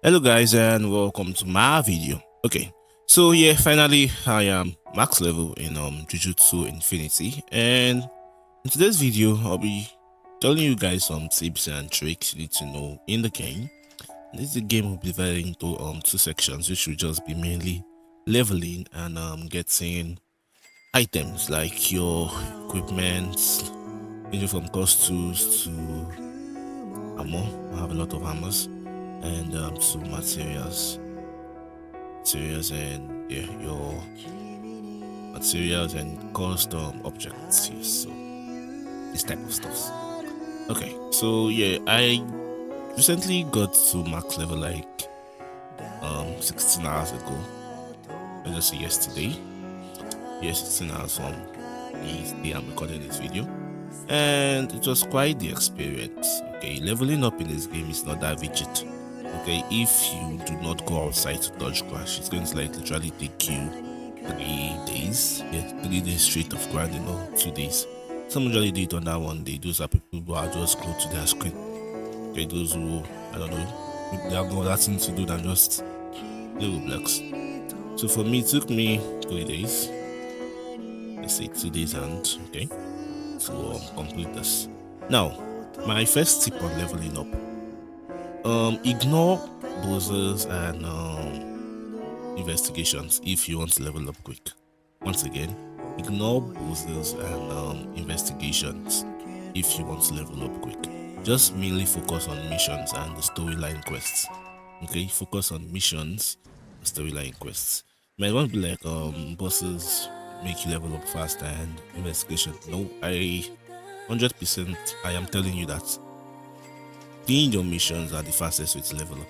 Hello guys and welcome to my video. Okay, so yeah, finally I am max level in Jujutsu Infinity, and in today's video I'll be telling you guys some tips and tricks you need to know in the game. This game will be divided into two sections, which will just be mainly leveling and getting items like your equipment, ranging from costumes to armor. I have a lot of armors and some materials and yeah, your materials and custom objects. Yes, so this type of stuff. Okay, so yeah, I recently got to max level like 16 hours ago. Let's just say yesterday. Yeah, 16 hours from the day I'm recording this video, and it was quite the experience. Okay, leveling up in this game is not that rigid. Okay, if you do not go outside to dodge crash, it's going to like literally take you 3 days. Yeah, 3 days straight of grinding or 2 days. Some usually do it on that one day. Those are people who are just glued to their screen. Okay, those who, I don't know, they have no other thing to do than just play roblox. So for me, it took me 3 days. Let's say 2 days and okay, to complete this. Now, my first tip on leveling up. Ignore bosses and investigations if you want to level up quick. Once again, ignore bosses and investigations if you want to level up quick. Just mainly focus on missions and the storyline quests. Okay, focus on missions, storyline quests. You might want to be like bosses make you level up faster and investigation. No, 100% I am telling you that doing your missions are the fastest way to level up.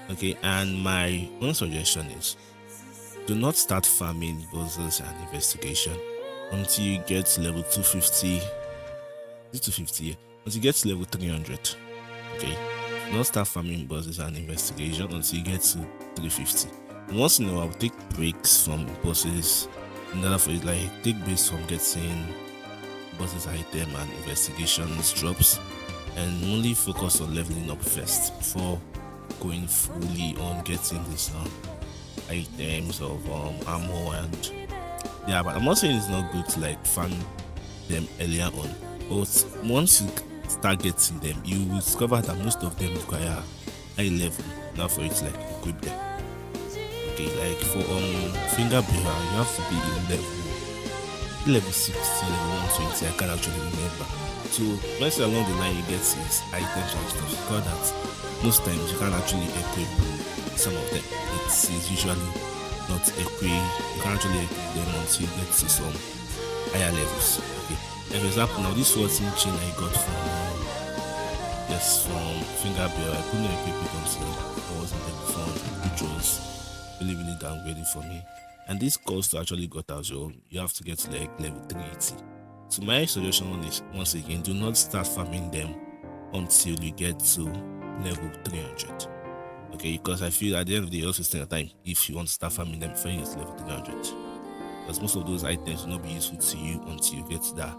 Okay, and my one suggestion is do not start farming bosses and investigation until you get to level 250. 250, yeah. Until you get to level 300. Okay, do not start farming bosses and investigation until you get to 350. And once in a while, take breaks from bosses in order for it, like take breaks from getting bosses item and investigations drops, and only focus on leveling up first before going fully on getting these items of ammo. And yeah, but I'm not saying it's not good to like farm them earlier on, but once you start getting them, you will discover that most of them require high level now for it to like equip them. Okay, like for finger bearer, you have to be in level 60, level 120. I can't actually remember. So once along the line you get these items and stuff, because that most times you can't actually equip some of them. It's usually not equip. You can't actually equip them until you get to some higher levels. Okay. For example, now this 14 chain I got from from finger bearer, I couldn't equip it until I was in level 400, which was really downgraded for me. And this cost to actually got as well, you have to get to like level 380. So my suggestion is, once again, do not start farming them until you get to level 300. Okay, because I feel at the end of the day, also spend your time if you want to start farming them before you get to level 300. Because most of those items will not be useful to you until you get to that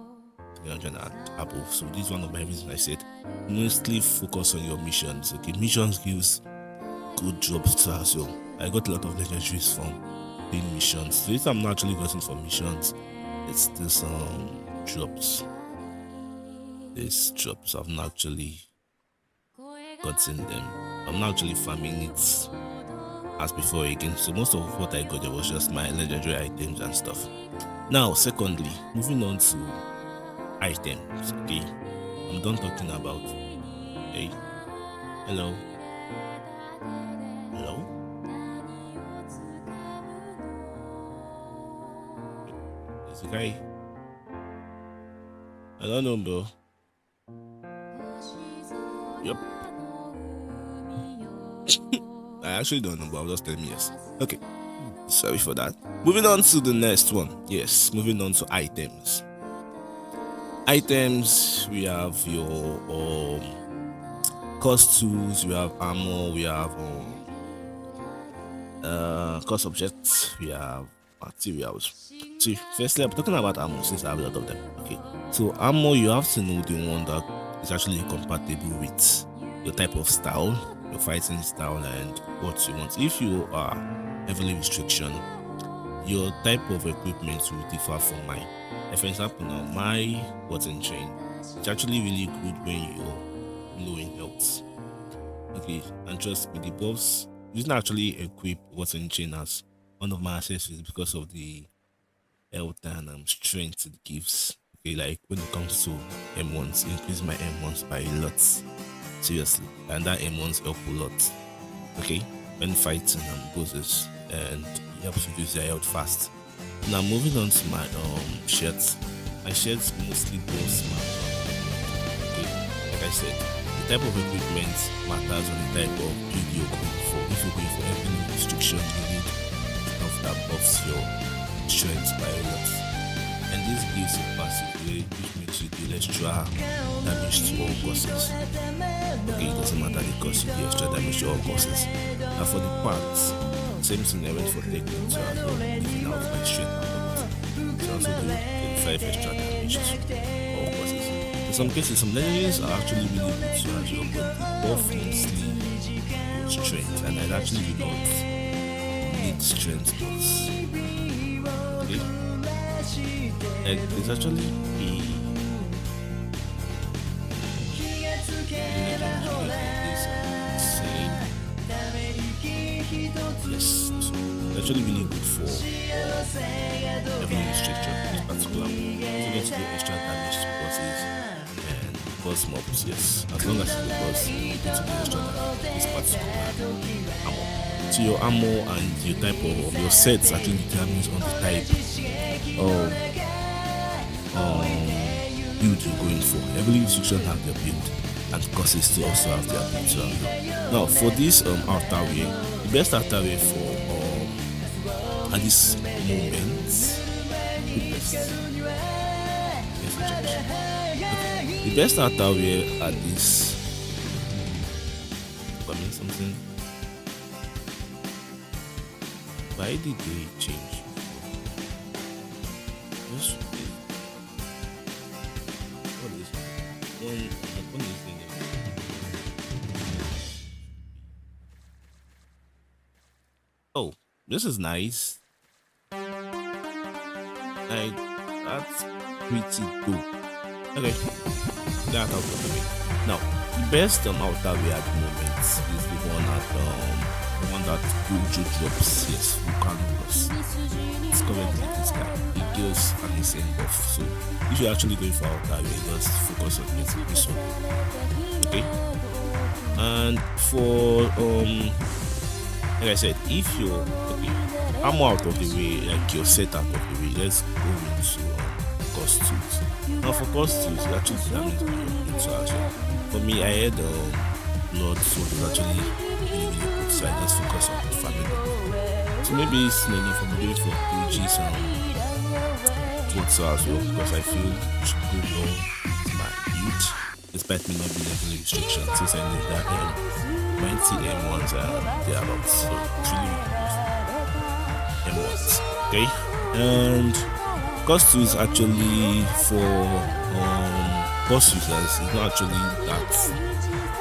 300 and above. So this is one of my reasons I said mostly focus on your missions. Okay, missions gives good jobs to as well. I got a lot of legendaries from doing missions. So if I'm not actually getting for missions, it's this drops. These drops I've not actually gotten them. I'm not actually farming it as before again. So most of what I got there was just my legendary items and stuff. Now, secondly, moving on to items. Okay, I'm done talking about. Hey, hello. It's okay. I don't know, bro. Yep. I actually don't know, but I'll just tell me yes. Okay. Sorry for that. Moving on to the next one. Yes, moving on to items. Items, we have your costumes, we have armor, we have cost objects, we have materials. So firstly, I'm talking about armor since I have a lot of them. Okay, so armor, you have to know the one that is actually compatible with your type of style your fighting style and what you want. If you are heavily restriction, your type of equipment will differ from mine. Like for example, now my button chain, it's actually really good when you're low in health. Okay, and trust me, the buffs you didn't actually equip button chain as one of my accessories because of the health and strength it gives. Okay, like when it comes to M1s, increase my M1s by a lot. Seriously, and that M1s help a lot. Okay, when fighting bosses, and it helps reduce their health fast. Now moving on to my shirts. My shirts mostly does my okay. Like I said, the type of equipment matters on the type of build you're going for. If you're going for any restriction, you need stuff that buffs your strength by a lot. And this gives a passive way which makes you deal extra damage to all courses. Okay, it doesn't matter the cost, you do extra damage to all courses. And for the parts, same thing I went for technique, so I was giving out my strength out of it. So I also do 25 extra damage to all courses. In some cases, some legendaries are actually really good to as well, but the buff mostly your strength, and I actually do not need strength buffs. Okay? Like, there's actually a yes, so it's actually really good for every restriction in this particular one. So let's do extra damage to bosses and boss mobs, yes. As long as it's the boss, you need to do extra damage to this particular armor. So your armor and your type of your sets actually determines on the type of build you're going for. Every restriction have their build and courses to also have their build to have. Now for this outerwear, the best outerwear for at this moment, the best outerwear at this something. Why did they change? Just what is one is in there? Oh, this is nice. Like that's pretty cool. Okay, that out of the way. Now, the best outerwear at the moment is the one that Jojo drops. Yes, Vulcanus. It's currently this guy. He kills and he's in buff. So if you're actually going for outerwear, just focus on getting this one. Okay. And for like I said, if you're okay, I'm out of the way, like you're set out of the way, let's go into costumes. Now for costumes, it actually determines what you're doing. So actually, for me, I had Lord Sword was actually really good, so I just focus on the family. So maybe it's not enough for me doing for PGs and what's as well, because I feel you should go more to my youth, despite me not being any restriction, since I need that 90 M1s and thereabouts. So it's really good M1s. Okay? And cost is actually for cost users, it's not actually that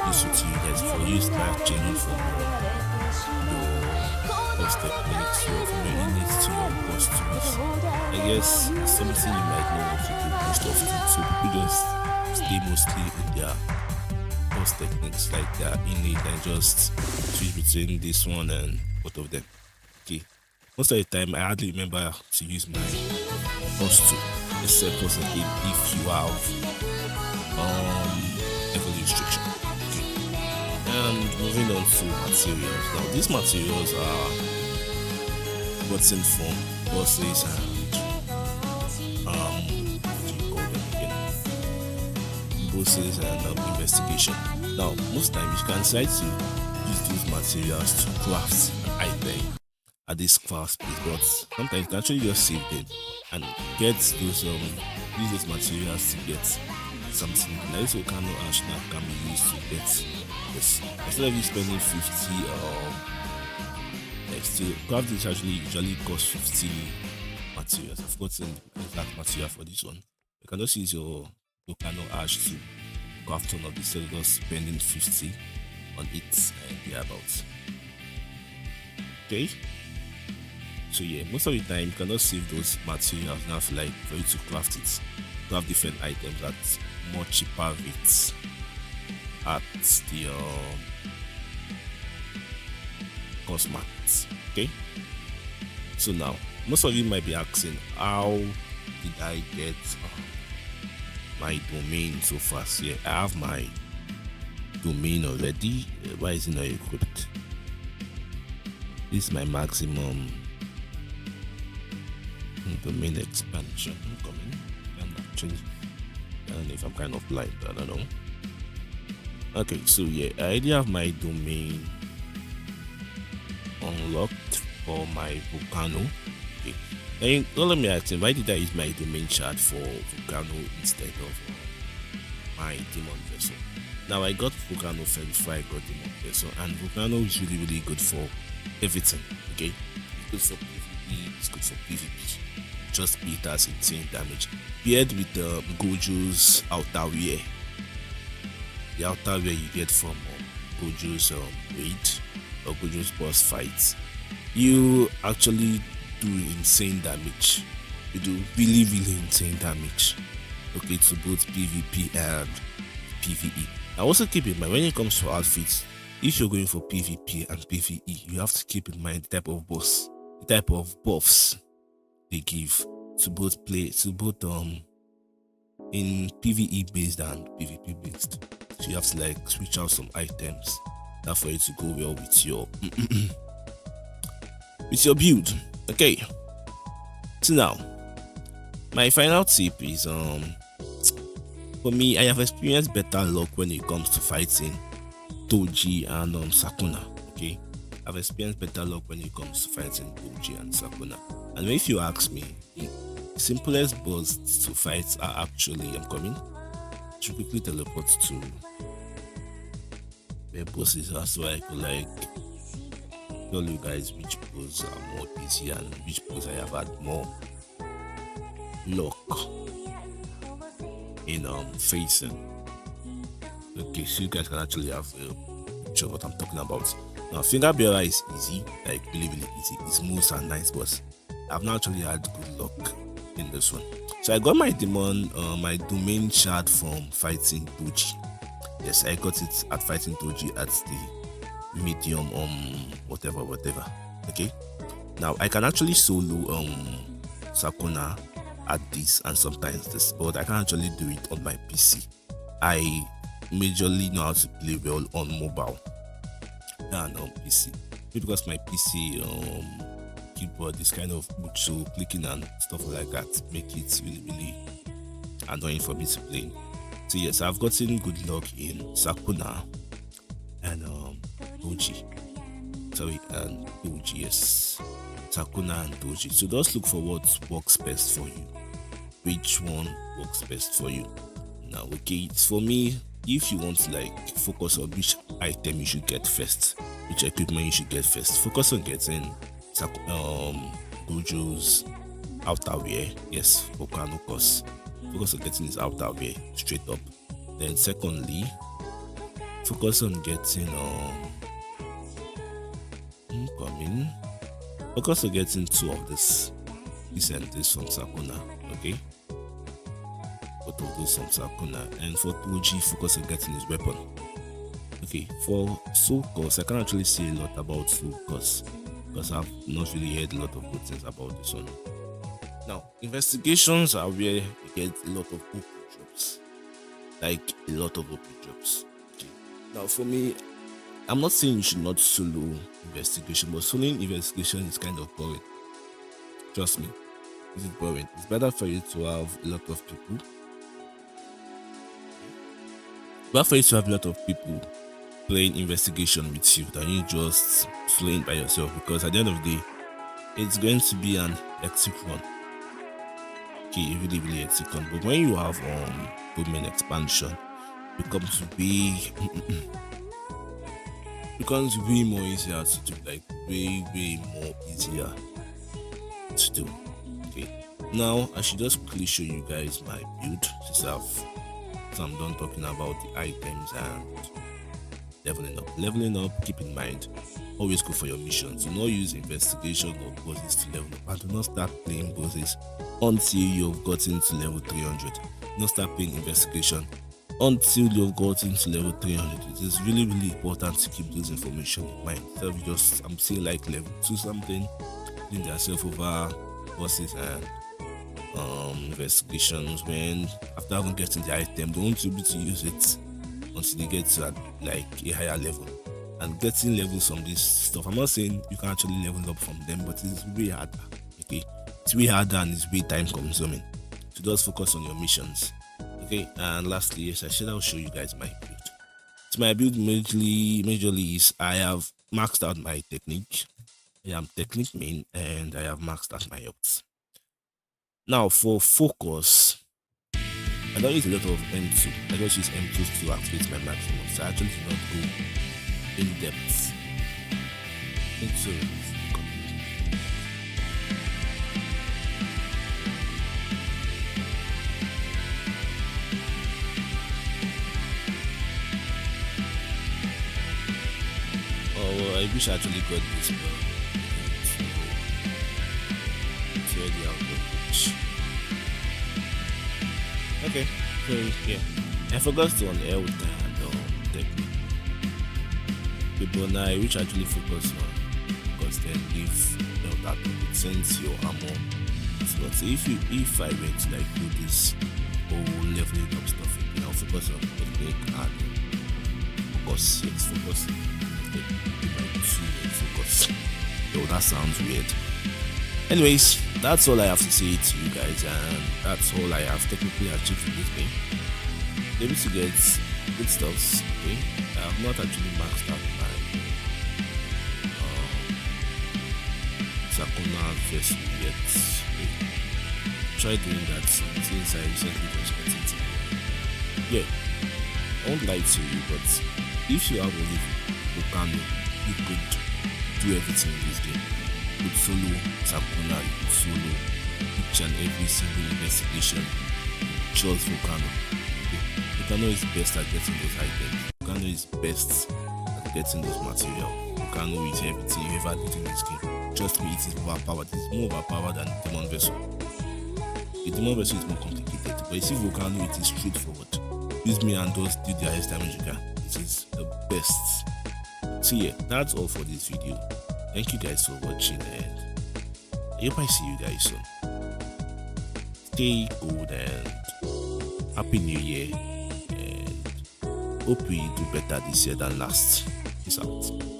useful to you guys. For you start changing from your cost techniques or from your innate to your costumes. I guess it's something you might not want to do most often. So people just stay mostly in their cost techniques, like their innate, and just switch between this one and both of them. Okay. Most of the time I hardly remember to use my costume, except for again if you have heavy restriction. And moving on to materials. Now these materials are what's in from bosses and what do you call them again? Bosses and investigation. Now most times you can decide to use these materials to craft an item at this fast pace, but sometimes you can actually just save them and get those use those materials to get something. Like this volcano ash now can be used to get this. Instead of you spending 50 like still craft this usually costs 50 materials. I've got the exact material for this one. You can just use your volcano ash to craft one of these, instead of just spending 50 on it and thereabouts. Okay, so yeah, most of the time you cannot save those materials now for you to craft it, to have different items at more cheaper rates at the cost markets. Okay, so now most of you might be asking, how did I get my domain so fast? Yeah, I have my domain already. Why is it not equipped? This is my maximum domain expansion. Coming. And actually, I don't know if I'm kind of blind. I don't know. Okay, so yeah, I already have my domain unlocked for my Volcano. Okay, now don't let me ask you, why did I use my domain chart for Volcano instead of my Demon Vessel? Now I got Volcano first before I got Demon Vessel, and Volcano is really good for everything. Okay, it's good for PvP, it's good for PvP. Just beat as insane damage. Paired with Gojo's outerwear. The outerwear you get from Gojo's raid or Gojo's boss fights, you actually do insane damage. You do really insane damage. Okay, to both PvP and PvE. Now also keep in mind, when it comes to outfits, if you're going for PvP and PvE, you have to keep in mind the type of buffs they give to both in PvE based and PvP based. So you have to switch out some items that for it to go well with your with your build. Okay. So now, my final tip is for me, I have experienced better luck when it comes to fighting Toji and Sakuna. Okay, I've experienced better luck when it comes to fighting Toji and Sakuna. And if you ask me, the simplest boss to fight are actually, I'm coming to quickly teleport to where bosses are, so I could tell you guys which boss are more easy and which boss I have had more luck in facing. Okay, so you guys can actually have a picture of what I'm talking about. Now, Finger Bearer is easy, really easy. Its moves are nice, but I've not actually had good luck in this one. So I got my my domain shard from fighting Toji. Yes, I got it at fighting Toji at the medium whatever. Okay. Now I can actually solo Sakuna at this and sometimes this, but I can actually do it on my PC. I majorly know how to play well on mobile than on PC, because my PC keyboard is kind of good, so clicking and stuff like that make it really annoying for me to play. So yes, I've gotten good luck in Sakuna and Toji. And Toji, yes. Sakuna and Toji. So just look for what works best for you. Which one works best for you? Now, okay, it's for me, if you want to focus on which item you should get first, which equipment you should get first, focus on getting Gojo's outerwear. Yes, Volcano course. Focus on getting his outerwear straight up. Then secondly, focus on getting focus on getting two of this and this from Sakuna. Okay, both of those from Sakuna. And for Toji, focus on getting his weapon. Okay, for Soul Course, I can't actually say a lot about Soul Course because I've not really heard a lot of good things about this one. Now, investigations are where you get a lot of OP drops. A lot of OP drops. Okay. Now, for me, I'm not saying you should not solo investigation, but soloing investigation is kind of boring. Trust me, this is boring. It's better for you to have a lot of people. Better for you to have a lot of people playing investigation with you than you just soloing by yourself, because at the end of the day, it's going to be an hectic run. Okay, really hectic run. But when you have domain expansion, it becomes way more easier to do, way more easier to do. Okay, now I should just quickly show you guys my build since I'm done talking about the items and leveling up. Leveling up, keep in mind, always go for your missions. Do not use investigation or bosses to level up, and do not start playing bosses until you've gotten to level 300. Do not start playing investigation until you've gotten to level 300. It is really, really important to keep those information in mind. So just, I'm saying like level 2 something, doing yourself over bosses and investigations, when after having getting the item, they won't be able to use it until they get to like a higher level. And getting levels from this stuff, I'm not saying you can actually level up from them, but it's way harder. Okay, it's way harder and it's way time consuming. So just focus on your missions. Okay, and lastly, yes, I said I'll show you guys my build. So my build majorly is I have maxed out my technique. I am technique main and I have maxed out my health. Now for focus, I don't use a lot of M2. I just use M2 to activate my maximum. So I actually do not go in depth into it. Oh, well, I wish I actually got this, but it's already out of reach. Okay, so yeah, I forgot to on air with the technique. But now I which actually focus on, because then if that it sends your armor. So if I were to like do this whole leveling up stuff again, I'll focus on technique and focus. Yes, focus. Focus. Yo, that sounds weird. Anyways, that's all I have to say to you guys, and that's all I have technically achieved in this game. Able to get good stuff. Okay, I have not actually maxed out my Sakuna vest yet. Okay. Try doing that since I recently just got it. Yeah, I won't lie to you, but if you have only Volcano, you could do everything in this game. With solo Sakuna, solo each and every single investigation, just Volcano. Volcano is best at getting those items. Volcano is best at getting those materials. Volcano is everything you ever did in this game. Trust me, it is overpowered. It is more overpowered than Demon Vessel. The Demon Vessel is more complicated, but you see Volcano, it is straightforward. Use me and those do the highest damage you can. It is the best. So yeah, that's all for this video. Thank you guys for watching, and I hope I see you guys soon. Stay good and Happy New Year, and hope we do better this year than last. Peace out.